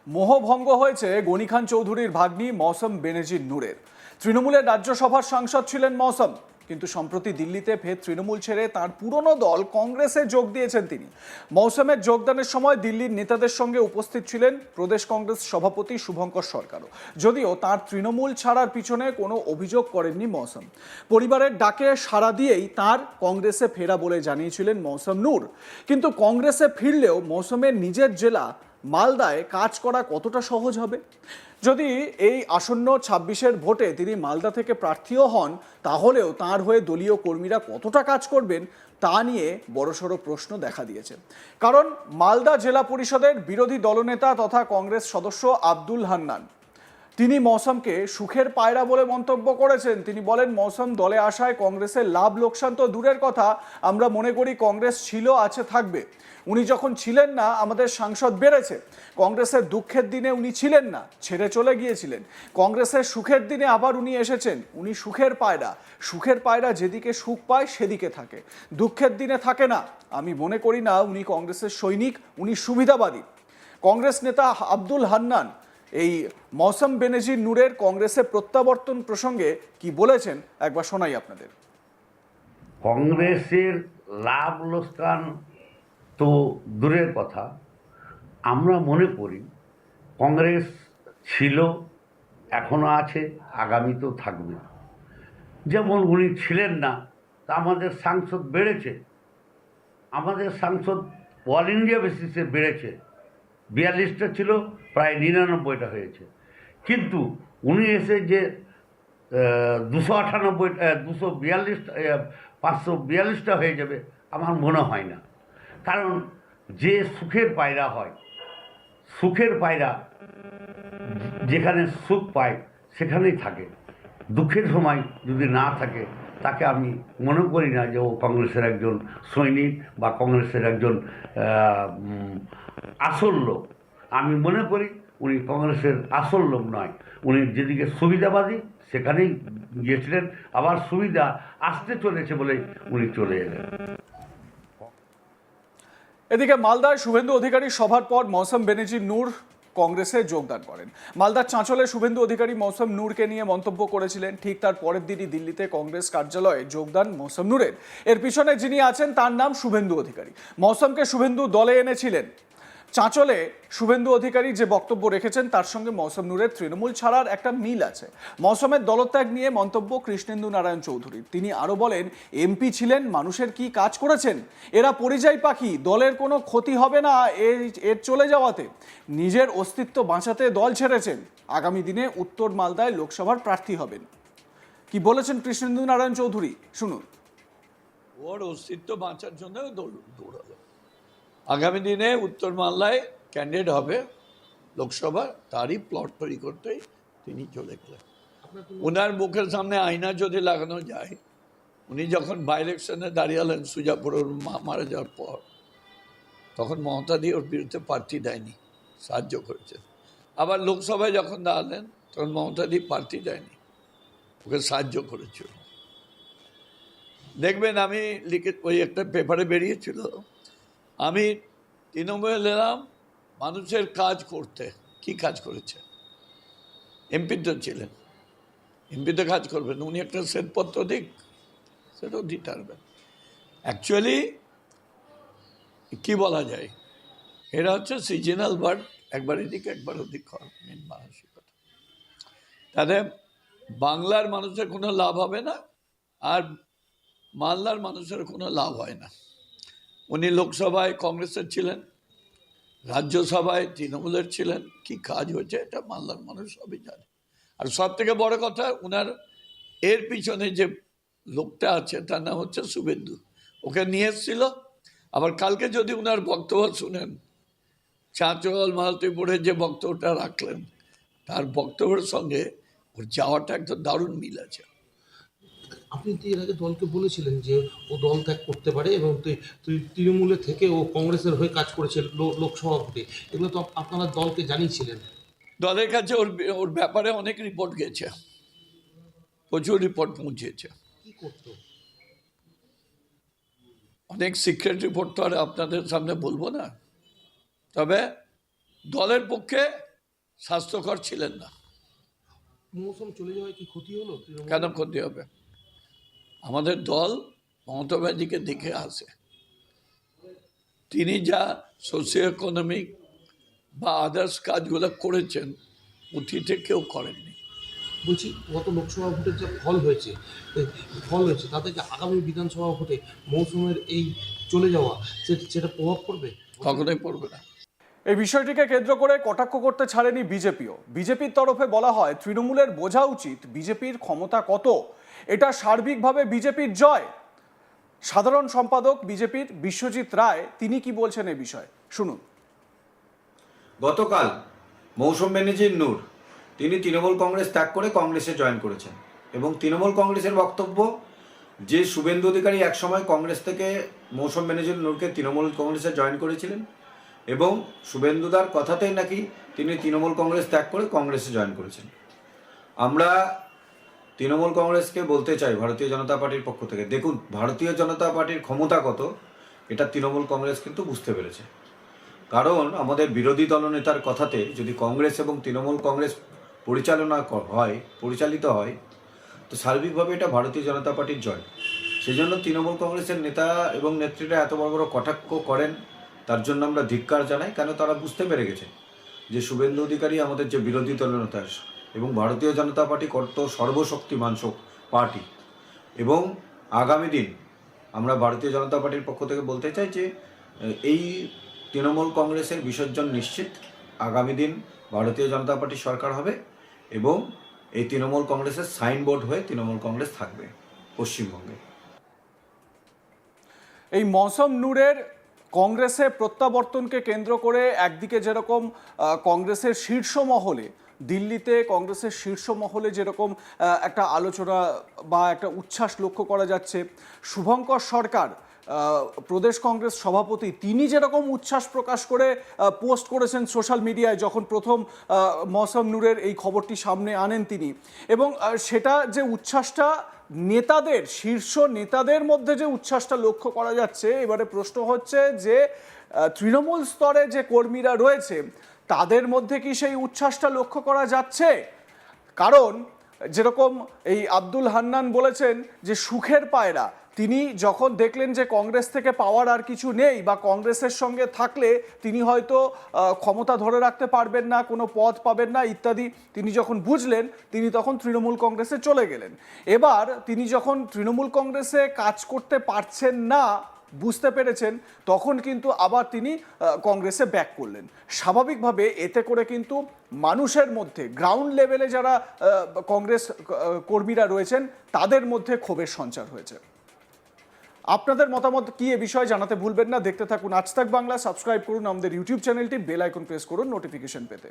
মোহভঙ্গ হয়েছে গনি খান চৌধুরীর ভাগ্নি মৌসম বেনজির নূরের। তৃণমূলের রাজ্যসভার সাংসদ ছিলেন মৌসম, কিন্তু সম্প্রতি দিল্লিতে ফের তৃণমূল ছেড়ে তার পুরনো দল কংগ্রেসে যোগ দিয়েছেন তিনি। মৌসমের যোগদানের সময় দিল্লির নেতাদের সঙ্গে উপস্থিত ছিলেন প্রদেশ কংগ্রেস সভাপতি শুভঙ্কর সরকারও, যদিও তার তৃণমূল ছাড়ার পিছনে কোনো অভিযোগ করেননি মৌসম। পরিবারের ডাকে সাড়া দিয়েই তার কংগ্রেসে ফেরা বলে জানিয়েছিলেন মৌসম নূর। কিন্তু কংগ্রেসে ফিরলেও মৌসমের নিজের জেলা মালদায় কাজ করা কতটা সহজ হবে? যদি এই আসন্ন ২৬-এর ভোটে তিনি মালদা থেকে প্রার্থীও হন, তাহলেও তার হয়ে দলীয় কর্মীরা কতটা কাজ করবেন তা নিয়ে বড়সড় প্রশ্ন দেখা দিয়েছে। কারণ মালদা জেলা পরিষদের বিরোধী দলনেতা তথা কংগ্রেস সদস্য আব্দুল হান্নান, তিনি মৌসমকে সুখের পায়রা বলে মন্তব্য করেছেন। তিনি বলেন, মৌসম দলে আসায় কংগ্রেসের লাভ লোকসান তো দূরের কথা, আমরা মনে করি কংগ্রেস ছিল, আছে, থাকবে। উনি যখন ছিলেন না, আমাদের সাংসদ বেড়েছে। কংগ্রেসের দুঃখের দিনে উনি ছিলেন না, ছেড়ে চলে গিয়েছিলেন। কংগ্রেসের সুখের দিনে আবার উনি এসেছেন। উনি সুখের পায়রা। সুখের পায়রা যেদিকে সুখ পায় সেদিকে থাকে, দুঃখের দিনে থাকে না। আমি মনে করি না উনি কংগ্রেসের সৈনিক, উনি সুবিধাবাদী। কংগ্রেস নেতা আব্দুল হান্নান এই মৌসম বেনজির নূরের কংগ্রেসে প্রত্যাবর্তন প্রসঙ্গে কি বলেছেন একবার শোনাই আপনাদের। কংগ্রেসের লাভ লোকসান তো দূরের কথা, আমরা মনে করি কংগ্রেস ছিল, এখনো আছে, আগামীতেও থাকবে। যেমন উনি ছিলেন না, তা আমাদের সাংসদ বেড়েছে। আমাদের সাংসদ অল ইন্ডিয়া বেসিসে বেড়েছে। ৪২টা ছিল, প্রায় ৯৯টা হয়েছে। কিন্তু উনি এসে যে ৫৪২টা হয়ে যাবে আমার মনে হয় না। কারণ যে সুখের পায়রা হয়, সুখের পায়রা যেখানে সুখ পায় সেখানেই থাকে। দুঃখের সময় যদি না থাকে, তাকে আমি মনে করি না যে ও কংগ্রেসের একজন সৈনিক বা কংগ্রেসের একজন আসল লোক। আমি মনে করি উনি কংগ্রেসের আসল লোক নয়। উনি যেদিকে সুবিধাবাদী সেখানেই গিয়েছিলেন, আবার সুবিধা আসতে চলেছে বলেই উনি চলে এলেন। এদিকে মালদায় শুভেন্দু অধিকারী সভার পর মৌসম বেনজির নূর কংগ্রেসে যোগদান করেন। মালদার চাঁচলে শুভেন্দু অধিকারী মৌসম নূরকে নিয়ে মন্তব্য করেছিলেন। ঠিক তার পরের দিনই দিল্লিতে কংগ্রেস কার্যালয়ে যোগদান মৌসম নূরের। এর পিছনে যিনি আছেন তার নাম শুভেন্দু অধিকারী। মৌসমকে শুভেন্দু দলে এনেছিলেন। চাঁচলে শুভেন্দু অধিকারী যে বক্তব্য রেখেছেন তার সঙ্গে মৌসম নূরের তৃণমূল ছাড়ার একটা মিল আছে। মৌসমের দলত্যাগ নিয়ে মন্তব্য কৃষ্ণেন্দু নারায়ণ চৌধুরীর। তিনি আরও বলেন, এমপি ছিলেন, মানুষের কি কাজ করেছেন। এরা পরিযায়ী পাখি, দলের কোনো ক্ষতি হবে না এর চলে যাওয়াতে। নিজের অস্তিত্ব বাঁচাতে দল ছেড়েছেন। আগামী দিনে উত্তর মালদায় লোকসভার প্রার্থী হবেন। কি বলেছেন কৃষ্ণেন্দু নারায়ণ চৌধুরী, শুনুন। ওর অস্তিত্ব বাঁচার জন্য দৌড়ালো। আগামী দিনে উত্তর মালদায় ক্যান্ডিডেট হবে লোকসভা, তারই প্লট তৈরি করতেই তিনি চলে গেলেন। ওনার মুখের সামনে আয়না যদি লাগানো যায়, উনি যখন বাই ইলেকশনে দাঁড়িয়েলেন সুজাপুরের মারা যাওয়ার পর, তখন মমতাদি ওর বিরুদ্ধে প্রার্থী দেয়নি, সাহায্য করেছেন। আবার লোকসভায় যখন দাঁড়ালেন তখন মমতাদি প্রার্থী দেয়নি, ওকে সাহায্য করেছিল। দেখবেন, আমি লিখে ওই একটা পেপারে বেরিয়েছিল, আমি তৃণমূলে এলাম মানুষের কাজ করতে। কি কাজ করেছে? এমপি তো ছিলেন, এমপিতে কাজ করবেন, উনি একটা শ্বেতপত্র দিক, সেটাও দিতে পারবেন। অ্যাকচুয়ালি কি বলা যায়, এরা হচ্ছে সিজনাল বার্ড, একবার এদিকে একবার ওদিক হওয়ার মেন মানসিকতা। তাদের বাংলার মানুষের কোনো লাভ হবে না, আর মালদার মানুষের কোনো লাভ হয় না। উনি লোকসভায় কংগ্রেসের ছিলেন, রাজ্যসভায় তৃণমূলের ছিলেন। কি কাজ হয়েছে এটা মালদার মানুষ সবই জানে। আর সব থেকে বড় কথা, ওনার এর পিছনে যে লোকটা আছে তার নাম হচ্ছে শুভেন্দু, ওকে নিয়ে এসেছিল। আবার কালকে যদি ওনার বক্তব্য শুনেন, চাঁচল মালতীপুরের যে বক্তব্যটা রাখলেন, তার বক্তব্যের সঙ্গে ওর যাওয়াটা একদম দারুণ মিল আছে। আপনি তো এর আগে দলকে বলেছিলেন যে ও দল ত্যাগ করতে পারে, এবং তুই তৃণমূলে থেকে ও কংগ্রেসের হয়ে কাজ করেছে লোকসভা ভোটে, এগুলো তো আপনারা দলকে জানিয়েছিলেন। দলের কাছে ওর ব্যাপারে অনেক রিপোর্ট গেছে, প্রচুর রিপোর্ট পৌঁছেছে। কি করতো? অনেক সিক্রেট রিপোর্ট তো আর আপনাদের সামনে বলবো না, তবে দলের পক্ষে স্বাস্থ্যকর ছিলেন না। মৌসুম চলে যাওয়ায় কি ক্ষতি হলো তৃণমূল? কেন ক্ষতি হবে? আমাদের দল মমতা ব্যানার্জিকে দেখে আসে। তিনি যা সোশিও ইকোনমিক বা আদার্স কাজগুলো করেছেন অতীতে কেউ করেননি। বলছি গত লোকসভা ভোটের যে ফল হয়েছে তাতে কি আগামী বিধানসভা ভোটে মৌসুমের এই চলে যাওয়া সেটা প্রভাব পড়বে? কখনোই পড়বে না। এই বিষয়টিকে কেন্দ্র করে কটাক্ষ করতে ছাড়েনি বিজেপিও। বিজেপির তরফে বলা হয় তৃণমূলের বোঝা উচিত বিজেপির ক্ষমতা কত, এটা সার্বিকভাবে বিজেপির জয়। সাধারণ সম্পাদক বিজেপির বিশ্বজিৎ রায় তিনি কি বলছেন এই বিষয়ে শুনুন। গতকাল মৌসুম বেনজির নূর তিনি তৃণমূল কংগ্রেস ত্যাগ করে কংগ্রেসে জয়েন করেছেন এবং তৃণমূল কংগ্রেসের বক্তব্য যে শুভেন্দু অধিকারী একসময় কংগ্রেস থেকে মৌসুম বেনজির নূরকে তৃণমূল কংগ্রেসে জয়েন করেছিলেন এবং শুভেন্দুদার কথাতেই নাকি তিনি তৃণমূল কংগ্রেস ত্যাগ করে কংগ্রেসে জয়েন করেছেন। আমরা তৃণমূল কংগ্রেসকে বলতে চাই ভারতীয় জনতা পার্টির পক্ষ থেকে, দেখুন ভারতীয় জনতা পার্টির ক্ষমতা কত এটা তৃণমূল কংগ্রেস কিন্তু বুঝতে পেরেছে। কারণ আমাদের বিরোধী দলনেতার কথাতে যদি কংগ্রেস এবং তৃণমূল কংগ্রেস পরিচালিত হয় তো সার্বিকভাবে এটা ভারতীয় জনতা পার্টির জয়। সেই জন্য তৃণমূল কংগ্রেসের নেতা এবং নেত্রীরা এত বড় বড় কটাক্ষ করেন তার জন্য আমরা ধিক্কার জানাই। কেন তারা বুঝতে পেরে গেছে যে শুভেন্দু অধিকারী আমাদের যে বিরোধী দলনেতা এবং ভারতীয় জনতা পার্টি কত সর্বশক্তিমান পার্টি। এবং আগামী দিন আমরা ভারতীয় জনতা পার্টির পক্ষ থেকে বলতে চাই যে এই তৃণমূল কংগ্রেসের বিসর্জন নিশ্চিত। আগামী দিন ভারতীয় জনতা পার্টির সরকার হবে এবং এই তৃণমূল কংগ্রেসের সাইনবোর্ড হয়ে তৃণমূল কংগ্রেস থাকবে পশ্চিমবঙ্গে। এই মৌসুম নূরের কংগ্রেসে প্রত্যাবর্তনকে কেন্দ্র করে একদিকে যেরকম কংগ্রেসের শীর্ষ মহলে, দিল্লিতে কংগ্রেসের শীর্ষ মহলে যেরকম একটা আলোচনা বা একটা উচ্ছ্বাস লক্ষ্য করা যাচ্ছে, শুভঙ্কর সরকার প্রদেশ কংগ্রেস সভাপতি তিনি যেরকম উচ্ছ্বাস প্রকাশ করে পোস্ট করেছেন সোশ্যাল মিডিয়ায় যখন প্রথম মৌসুম নূরের এই খবরটি সামনে আনেন তিনি, এবং সেটা যে উচ্ছ্বাসটা নেতাদের শীর্ষ নেতাদের মধ্যে যে উচ্ছ্বাসটা লক্ষ্য করা যাচ্ছে, এবারে প্রশ্ন হচ্ছে যে তৃণমূল স্তরে যে কর্মীরা রয়েছে তাদের মধ্যে কি সেই উচ্ছ্বাসটা লক্ষ্য করা যাচ্ছে? কারণ যেরকম এই আব্দুল হান্নান বলেছেন যে সুখের পায়রা তিনি যখন দেখলেন যে কংগ্রেস থেকে পাওয়ার আর কিছু নেই বা কংগ্রেসের সঙ্গে থাকলে তিনি হয়তো ক্ষমতা ধরে রাখতে পারবেন না, কোনো পদ পাবেন না ইত্যাদি তিনি যখন বুঝলেন তিনি তখন তৃণমূল কংগ্রেসে চলে গেলেন। এবার তিনি যখন তৃণমূল কংগ্রেসে কাজ করতে পারছেন না বুঝতে পেরেছেন তখন কিন্তু আবার তিনি কংগ্রেসে ব্যাক করলেন। স্বাভাবিকভাবে এতে করে কিন্তু মানুষের মধ্যে গ্রাউন্ড লেভেলে যারা কংগ্রেস কর্মীরা রয়েছেন তাদের মধ্যে ক্ষোভের সঞ্চার হয়েছে। আপনাদের মতামত কি এ বিষয়ে জানাতে ভুলবেন না। দেখতে থাকুন আজ তাক বাংলা, সাবস্ক্রাইব করুন আমাদের ইউটিউব চ্যানেলটি, বেল আইকন প্রেস করুন নোটিফিকেশন পেতে।